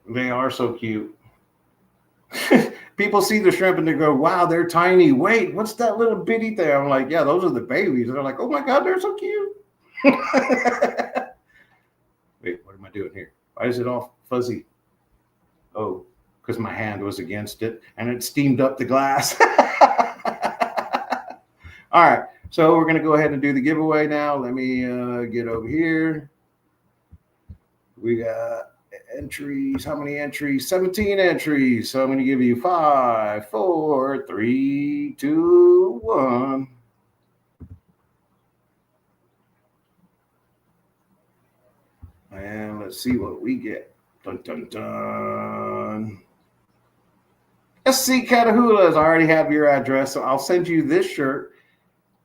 They are so cute. People see the shrimp and they go, wow, they're tiny. Wait, what's that little bitty thing? I'm like, yeah, those are the babies. And they're like, oh my God, they're so cute. Wait, what am I doing here? Why is it all fuzzy? Oh, because my hand was against it and it steamed up the glass. All right, so we're going to go ahead and do the giveaway now. Let me get over here. We got entries. How many entries? 17 entries. So I'm going to give you 5, 4, 3, 2, 1. And let's see what we get. Dun, dun, dun. SC Catahoulas. I already have your address, so I'll send you this shirt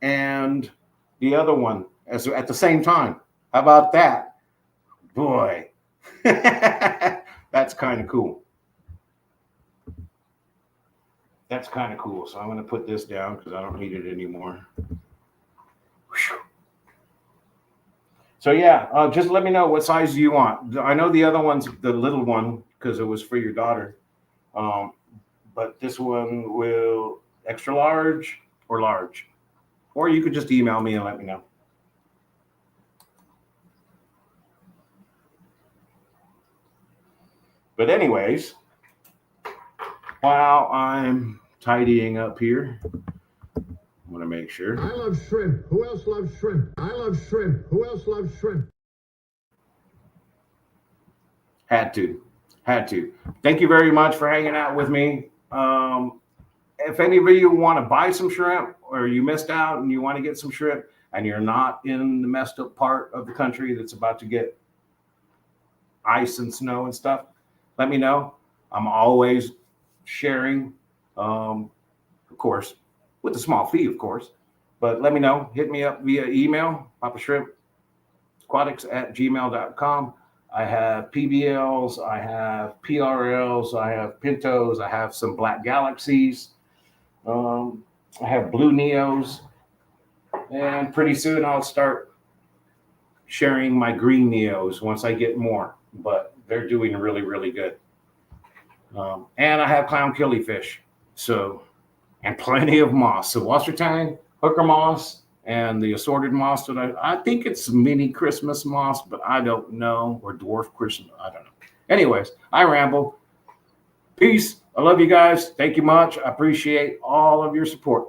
and the other one at the same time. How about that? Boy, that's kind of cool. That's kind of cool. So I'm going to put this down because I don't need it anymore. Whew. So yeah, just let me know what size do you want. I know the other one's the little one because it was for your daughter. But this one will extra large or large. Or you could just email me and let me know. But anyways, while I'm tidying up here, I want to make sure. I love shrimp. Who else loves shrimp? I love shrimp. Who else loves shrimp? Had to. Thank you very much for hanging out with me. If any of you want to buy some shrimp or you missed out and you want to get some shrimp and you're not in the messed up part of the country that's about to get ice and snow and stuff, let me know. I'm always sharing, of course, with a small fee, of course. But let me know. Hit me up via email, papashrimp@gmail.com. I have PBLs, I have PRLs, I have Pintos, I have some Black Galaxies, I have Blue Neos, and pretty soon I'll start sharing my green Neos once I get more, but they're doing really, really good. And I have clown killifish, and plenty of moss. So Wassertang, hooker moss, and the assorted moss that I think it's mini Christmas moss, but I don't know, or dwarf Christmas, I don't know. Anyways, I ramble. Peace. I love you guys. Thank you much. I appreciate all of your support.